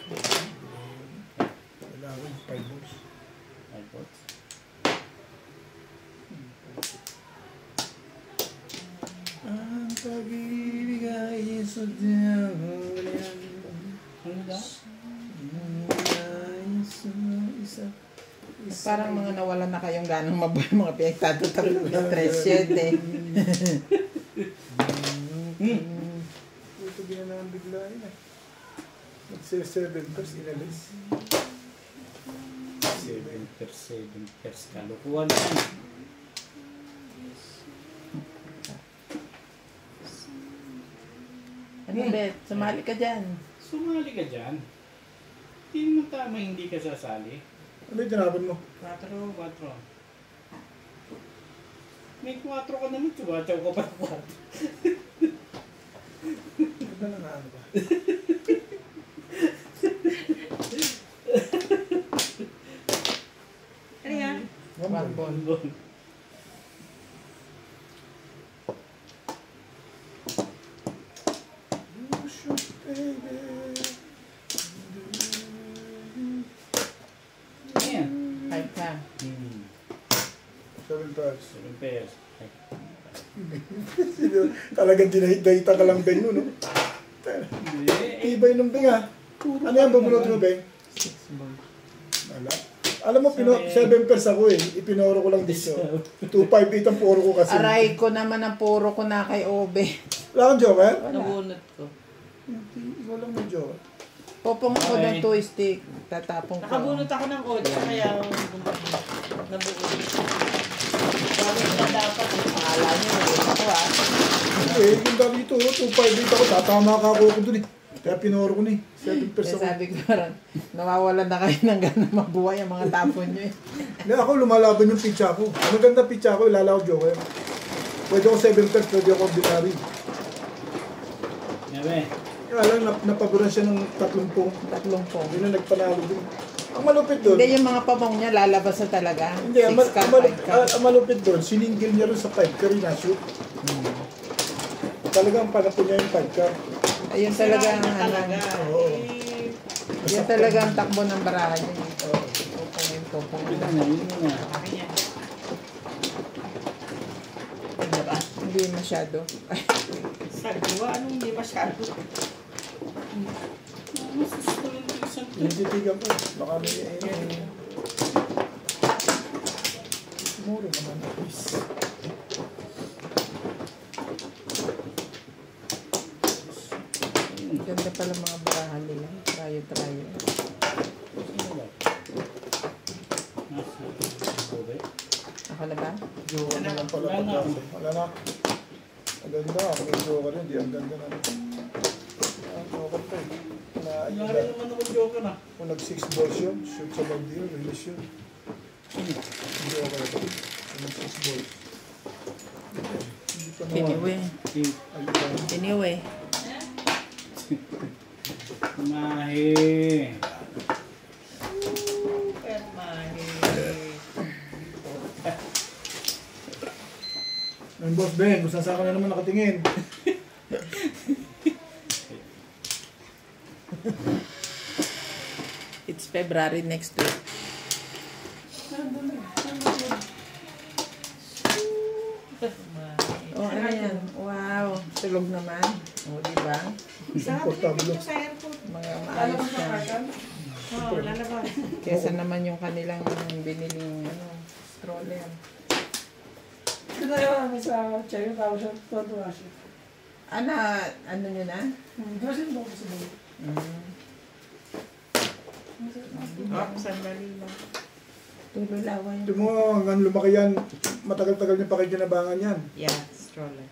A: Kailangan 5 balls.
D: Ay, bots.
A: Ang pag-ibig ay sadyang
D: Ano daw?
B: Parang mga nawalan na kayong ganang mabuhay mga pinagtatatanong ng 3-7.
A: Ito ginanaan bigla yun eh. Mag-7 first inalis.
D: 7 pers kalukuhan yan.
B: Ano Bet? Sumali ka dyan.
D: Sumali ka dyan. Hindi mo tama hindi ka sasali.
A: Ano yung tinapon mo?
D: 4. May 4 ka naman, chubachaw ka pa 4.
A: Ano na ano ba?
C: Ano yan?
B: One ball.
D: Ayan.
B: 5 ka.
A: 7 pairs.
D: 7 pairs.
A: Talagang dinahita ka lang, Beng, no? Ibay nung Beng, ha? Ano yan, bubulot mo, Beng?
B: 6 balls.
A: Wala. Alam mo, 7 pairs ako eh. Ipinoro ko lang dito. 258 ang puro ko kasi.
B: Aray ko naman ang puro ko na kay Obe.
A: Wala kang joker?
C: Nabunot ko.
A: Ikaw lang may joker.
B: Popong ako ng 2 stick. Tatapong ko.
C: Nakabunot ako ng 8 kaya nabuot. Bakit na dapat?
B: Akala niyo, ako ah.
A: Eh, yung dito, 258 ako. Tatama ka ako dun eh. Kaya pinoro ko na eh. 7 pairs
B: Kaya
A: ako.
B: sabi ko parang, nawawalan na kayo ng gana mabuhay ang mga tapon nyo eh.
A: Hindi, ako lumalaban yung pitcha ko. Ang maganda pitcha ko, ilala ko joker. Pwede ako 7 pairs, pwede ako ordinary.
D: Ngabe.
A: Kaya lang, napaguran siya ng 30 pong.
B: 30 po.
A: Hindi na nagpanalo din. Ang malupit doon,
B: Hindi yung mga pamong niya, lalabas na talaga.
A: hindi, ang,
B: 6 ka, 5 ka.
A: ang malupit doon, siningil niya rin sa 5 ka rin na-shoot. Talagang panapon niya yung 5 ka.
B: Ayun talaga ang
C: talaga.
A: Oo.
B: Yan talaga ang takbo ng barahan niya.
A: Oo.
B: Popong.
D: Yun na, yun na.
C: Ayan. Diba?
B: Hindi masyado. Ay,
C: Sabi ko, anong hindi masyado?
A: Nagtitigan ko. Baka may muro naman na please.
B: ganda pala mga barahan nila. Try. Ako na ba?
A: Joker naman pala pagkasi. Wala na. Ang ganda. Ako may joker yun. Di ang ganda na. Joker pa eh.
D: Nangyari naman ako joker na.
A: Kung nag-6 balls yun, shoot sa bag yun, release yun. Joker ito. Kung nag-6 balls. Hindi pa naman.
B: Anyway.
A: Ayun.
B: Anyway.
D: Mahi.
C: Super mahi.
A: Ang boss Ben, kung saan ka na naman nakatingin.
B: February next week. Oh, ano yan? Wow, tulog naman. O, diba?
A: Portable.
B: Mga maayos yan.
C: Oo, lalabas.
B: Kesa naman yung kanilang biniling stroller.
D: Ito yung sa check, tapos siya, tuwa siya.
B: Ano nyo na?
D: Kasi ito ko sa bago.
B: Oh, sandali lang. Tululawan
A: Ito mo, hanggang lumaki yan, matagal-tagal niya pakikinabangan yan.
B: Yeah, stroller.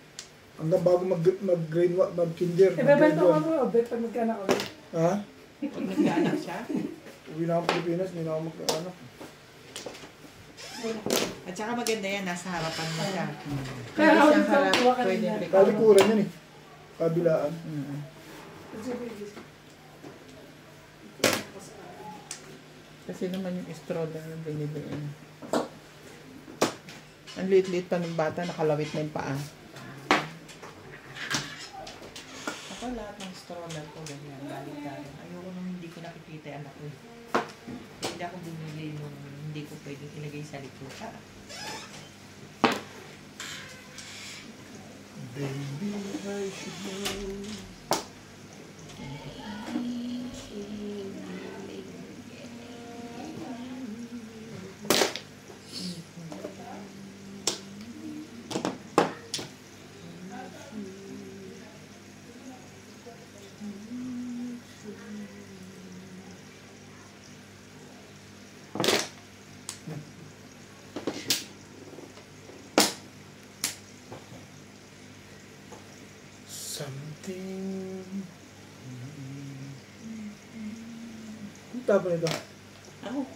A: Hanggang bago mag-kinder.
D: Ibebenta ko ako, bet pag magkaanak ako.
A: Ha?
B: Pag nagkaanak siya.
A: Uwi na ako Pilipinas, hindi na ako mag-anak.
B: At saka maganda yan, nasa harapan mo siya.
D: Kaya ako
B: Siyang
D: dito,
B: harap,
D: kuha ka
B: pwede
D: rin yan.
A: Kalikuran yan eh. Kabilaan.
B: Kasi naman yung stroller na binibigyan. Ang liit-liit pa ng bata, nakalawit na yung paa. Ako lahat ng stroller ko, ganyan, galing-galing. Ayoko nung hindi ko nakikita yung anak ko. Hindi ako bumili nung hindi ko pwedeng ilagay sa likod.
A: Baby, I should know. Something. Ang tapon ito.
B: Ako.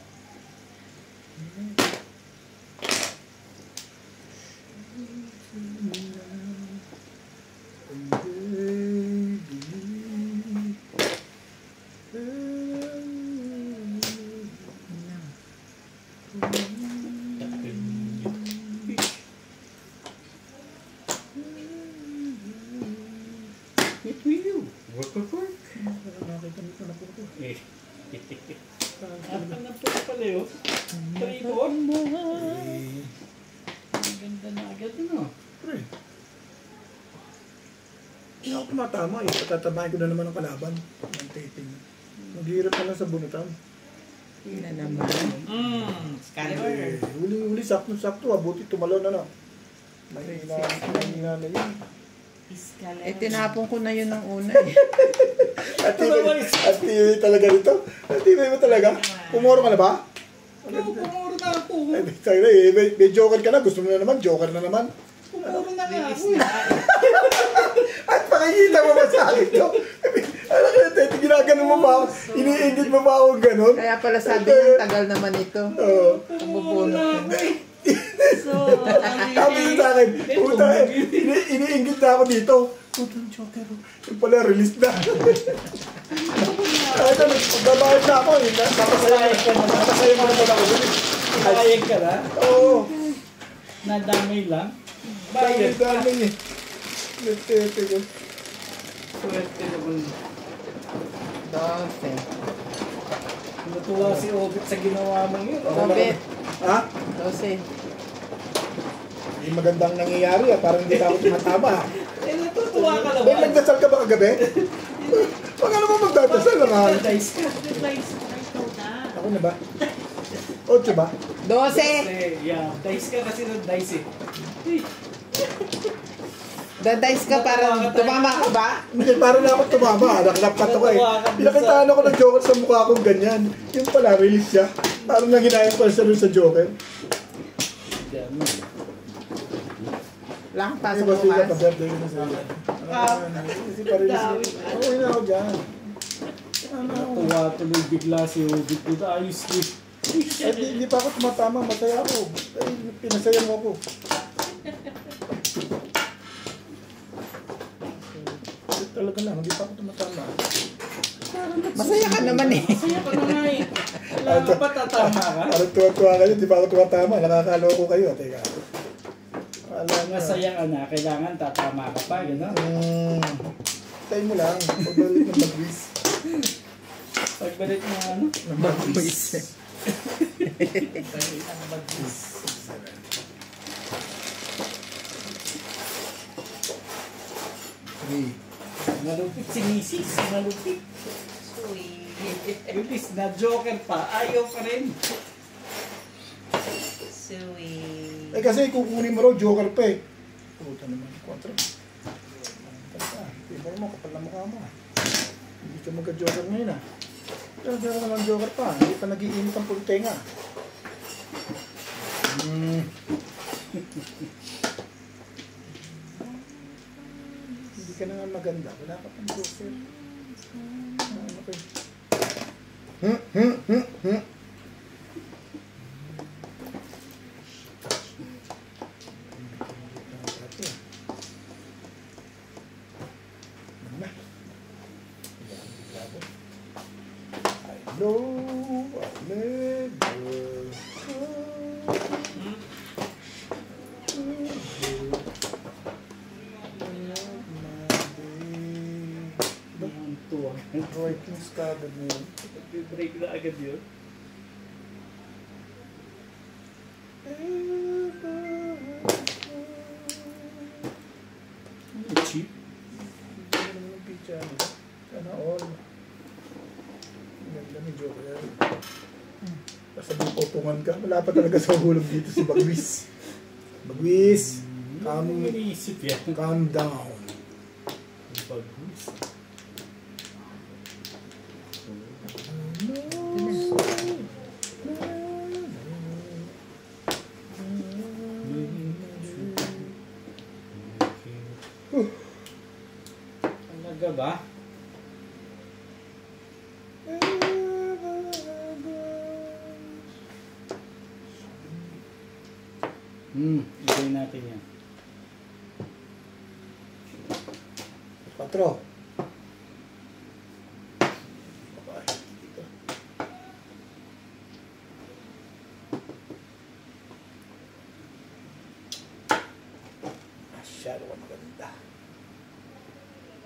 D: Ano na po pala yun? Tribon? Ang ganda na agad yun, no?
A: Pre. Hindi ako tumatama eh. Patatabahin ko na naman ang kalaban. Ang taping. Maghihirap na lang sa bunutan.
B: Yun na naman. Skyler.
A: Huli-huli, sakto-sakto. Buti tumalon na na. Mahina na yun.
B: Eh, tinapon ko na yun ng una eh.
A: At tibay talaga nito. At tibay mo talaga. Pumuro ka na ba?
D: Pumuro na ako.
A: May joker ka na. Gusto mo na naman. Joker na naman.
D: Pumuro na nga ako.
A: At pakikita mo ba sa akin ito? Alam ka na, Tete, ginagano mo ba? Iniingit mo ba ako gano'n?
B: Kaya pala sabi niya, tagal naman ito.
A: Oo.
B: Pabubunot ko.
A: Sabi niya sa akin, puta, iniingit na ako dito. Puta, yung joker. Yung pala, release na. Kaya na, nagbabayad na ako. Napasaya mo na pala ako.
D: Nakayag ka na?
A: Oo.
D: Nadamay lang?
A: Bayad. Dami eh. Tete ko.
D: Swerte naman.
B: 12.
D: Natuwa si Obit sa ginawa mo yun.
B: Obit.
A: Ha?
B: 12.
A: Hindi magandang nangyayari ah. Parang hindi ka ako tumatama.
D: Eh, natutuwa ka
A: May
D: naman.
A: nagdasal ka ba kagabi? Pag ano mo magdadasal naman?
D: Dice ka.
A: Ako na ba? 8 ba?
B: 12.
D: Eh, yeah. Dice ka kasi ng dice eh.
B: Dadice ka para tumama ka ba?
A: Hindi, parang na ako tumama. Naklapat ako eh. Pinakitaan ako ng joker sa mukha kong ganyan. Yung pala, release siya. Parang nanghinayang pala siya rin sa joker.
B: Lang,
A: Kasi
B: pasok
A: ba
B: mo
A: siya
B: ka.
A: pa-birthday ko na sa'yo? Kasi pa-release niya. Oo, na ako dyan.
D: Natuwa tuloy bigla si Obit dito. Ayos eh.
A: Eh, hindi pa ako tumatama. Masaya ako. Eh, pinasaya mo ako. Talaga lang, hindi pa ako tumatama.
B: Masaya ka naman eh.
D: Masaya ka na nga eh. Kailangan ka pa tatama ka?
A: Parang tuwa-tuwa kayo, hindi pa ako tumatama. Nakakaloko kayo. Teka.
D: Masaya ka na, kailangan tatama ka pa, gano'n?
A: Tayo mo lang. Pagdalit ng mag-wish.
D: Pagbalik na ano?
B: Bagwis.
D: Pagbalik ang bagwis.
A: Three.
D: Malupit si Mrs. Malupit.
B: Sweet.
D: Imbis na joker pa, ayaw pa rin.
B: Sweet.
A: Eh kasi kukunin mo raw, joker pa eh. Puta naman, kontra. Tingnan mo, kapal na mukha mo. Hindi ka magka-joker ngayon ah. Pero naman joker pa, hindi pa nag-iinit ang pultenga. Hindi ka na nga maganda, wala ka pang joker. Okay. Writings kagad mo yun.
D: Break na agad yun. Cheap.
A: Hindi naman yung picture ano. Sana all. Ganda ni Joker. Basta may potungan ka. Wala pa talaga sa hulog dito si Bagwis. Bagwis!
D: Ano iniisip yan?
A: Calm down.
D: Bagwis. Talaga ba? Ibigay natin yan.
A: 4. Masyado ka maganda.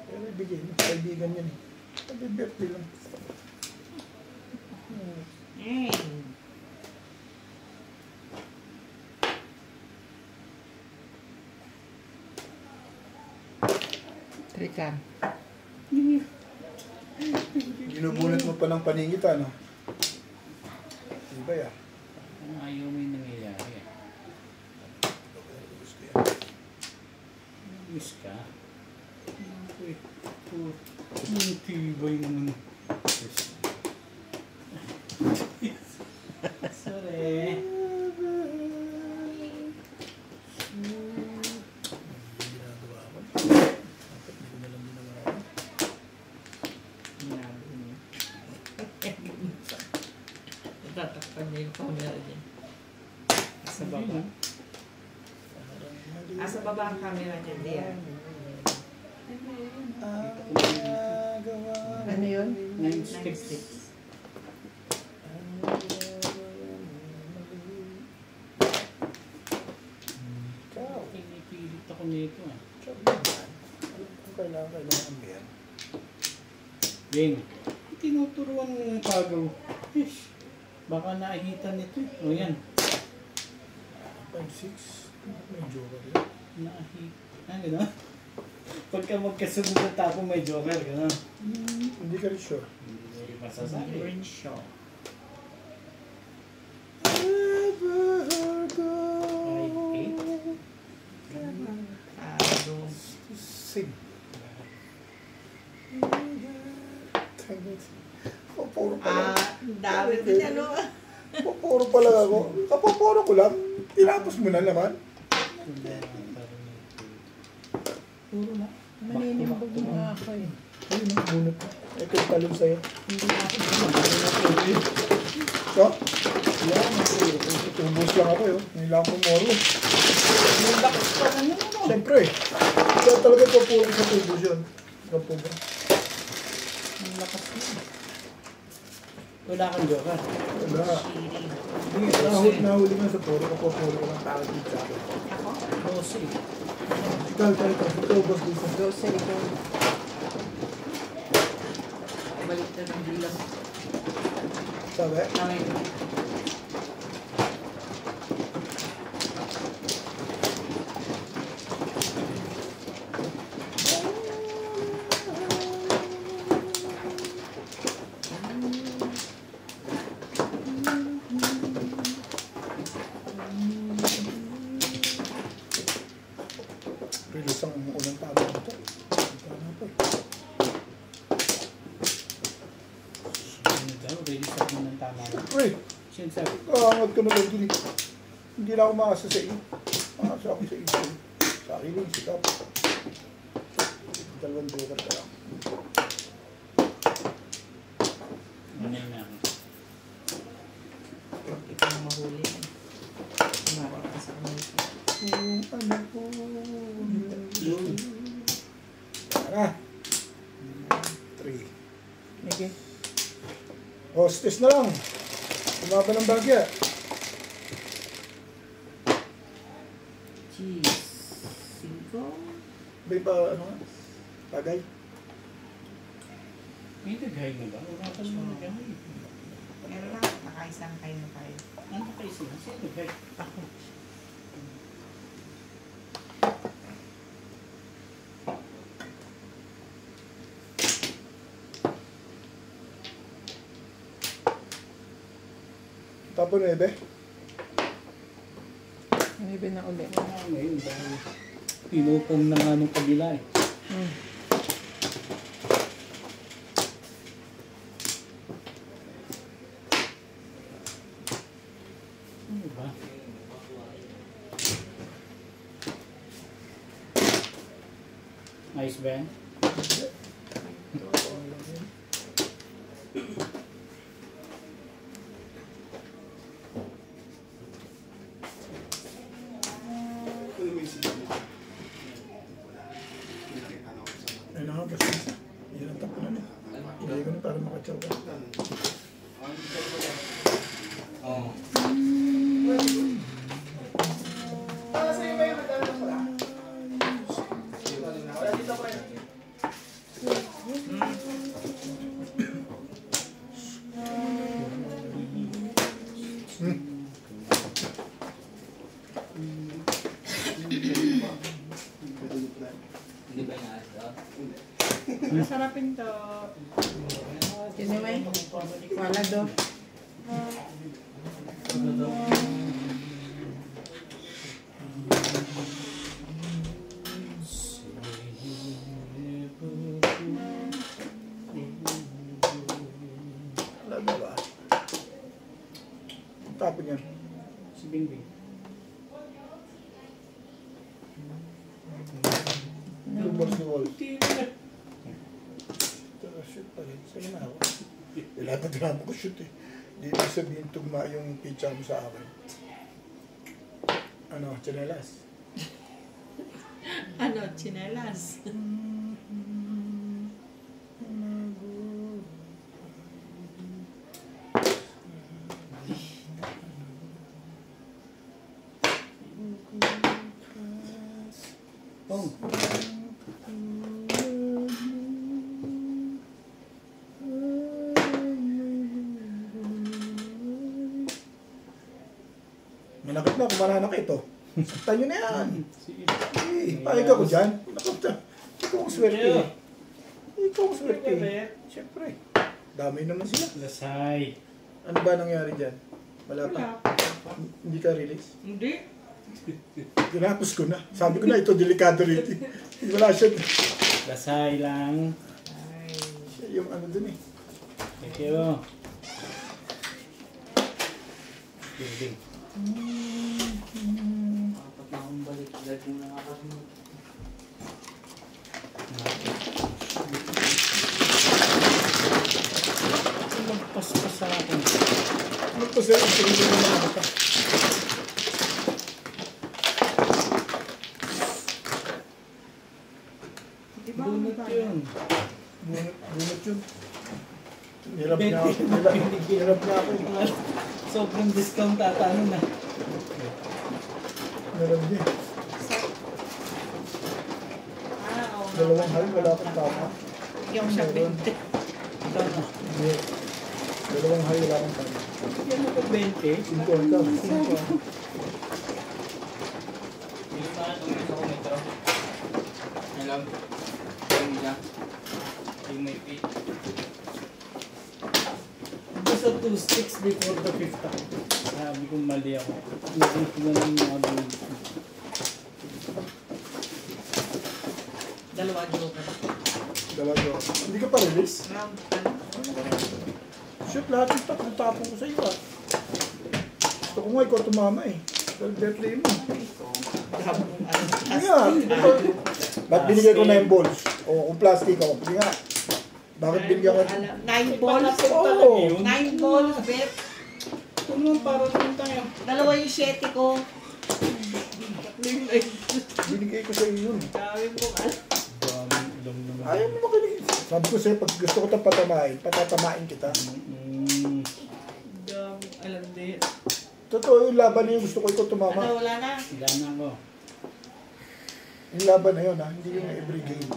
A: Pero ibigay mo, kaibigan yan eh. Sabi-birthday lang.
B: Trikar.
A: Ginubunot mo pa ng paningit ano? Diba ya?
D: Ayaw mo yung nangyayari.
A: Gusto yan.
D: Miss ka? Tibay naman. Sorry.
A: Ginagawa ko. Dapat hindi ko na lang ginawa ko.
B: Tatakpan niya yung camera niya. Sa baba. Sa baba ang camera niya, diyan. Ano yun?
D: 9-6. Pinipilit ako nito ah.
A: Kailangan mo yan.
D: Bing, tinuturuan mo yung pagaw. Ish, baka naahitan nito eh. O yan.
A: 5-6. May joker yan.
D: Naahitan. Gano'n? Pagka magkasunod na tapo may joker, gano'n.
A: Hindi ka rin sure.
D: Hindi mo rin masasabi.
B: Show.
D: 5-8.
A: Sing. Pupuro pa lang.
B: Dami din ano.
A: Pupuro pa lang ako. Kapupuro ko lang. Tinapos mo na naman.
B: Puro na. Maninimog mo nga ako eh.
A: Ayun ang bunot. Ito yung talong sa'yo.
B: Hindi na ako.
A: So? Yan. Tubos lang ako yun. Nilang ko moro.
D: Yung lakas pa lang yun ano?
A: Siyempre. Kaya talaga pupuro sa tubos yun. Kapo ba?
D: Ang lakas yun. Wala kang joker.
A: Wala. Hindi, nahuli nga sa puro. Kapupuro ko lang tawag dito sa akin.
B: Ako?
D: 12.
A: Ikaw, ikaw, boss dito.
B: Go sa ikaw. Balik na ng bilang.
A: Sabi?
C: Tawag ko.
A: Release ang unang tama nito. Tama po.
D: Ano daw? Ready sa akin ng tama na.
A: Uy!
D: Siyempre sabi,
A: Kaangat ka na lang din. Hindi na ako makasa sa iyo. Makasa ako sa iyo. Sa akin yung sikap. Dalawang joker ka lang.
D: manay na ako.
B: Ikaw ang mahuli. Kumara ka sa kamay ko.
A: Kung ano po. Tara. 3.
B: Sige.
A: Hostess na lang. Umaba ng bagya.
B: Cheese. 5.
A: May pa ano nga? Tagay.
D: May naghay na ba? Wala pa naman naghay.
B: Meron lang. Nakaisang kayo na tayo.
D: Ano kayo sila? Sino naghay?
B: Ako.
A: Tapo na ebe.
B: May na ulit.
D: Wala ngayon dahil pinupong na nga nung kabila eh. Ano ba? Nice ba yan?
A: Ayun na nga, basta. Yan ang tapo na niya. Ilagay ko na para makatsaw ka.
C: Masarapin to.
B: Yun naman. Wala do.
A: Wala na ba? Ang tapo niyan.
D: Si Bingbing.
A: Lumos ni Wolf.
D: Hindi na.
A: Shoot pa rin. Sige na ako. Dapat na ko shoot eh. Hindi na sabihin tugma yung pizza mo sa akin. Ano, tsinelas?
C: Ano, chinelas?
D: Oh.
A: Manakit na, kumananak ito. Saktan nyo na yan.
D: Sige.
A: Eh, panig ako dyan. Nakita. Ikaw ang swerte. Ikaw ang swerte. Siyempre. Dami naman sila.
D: Lasay.
A: Ano ba nangyari dyan? Wala pa. Hindi ka release?
C: Hindi.
A: Tinapos ko na. Sabi ko na ito, delikado rito. Wala siya.
D: Lasay lang.
A: Siya yung ano dun eh.
D: Thank you. Bingbing. Magpas pa sa akin.
A: Ano po sir? Ang sarili mo na mata.
D: Bunot yun.
A: Bunot yun. Hirap na ako. Hirap na ako.
D: Sobrang discount ata ano na.
A: Hirap niya.
C: Oo.
A: Dalawang hal, wala akong tama.
B: Bigyan ko siya 20.
D: Ito na.
A: Hindi. Dalawang high, wala kang tama.
D: Yan ako 20.
A: 50.
F: Hindi pa itong isa ko metro. Alam. Yung isa. Yung may pit.
D: Basta 2-6 before the 5th time. Sabi ko mali ako. Hindi ko na lang mga buwan.
B: Dalawa joker.
A: Dalawa. Hindi ka pa release?
B: Round, ano?
A: Shoot, lahat yung tatlo tapong ko sa iyo ah. Gusto ko nga ikaw tumama eh. Dahil birthday mo. Hindi nga. Ba't binigay ko 9 balls? O kung plastic ako. Hindi nga. Bakit binigyan ko?
B: 9 balls.
A: Oo.
B: 9 balls, bet.
D: Ito naman para naman tayo.
B: Dalawa yung 7 ko.
A: Binigay ko sa iyo yun.
B: Dami mo alam.
D: Daming ilong naman.
A: Ayaw mo makinig. Sabi ko sa'yo, pag gusto ko itong patatamain kita.
B: Dami alam din.
A: Totoo yung laban na yung gusto ko ikaw tumama.
B: Ano, wala na?
D: Sila na ako.
A: Yung laban na yun ha, hindi yung every game.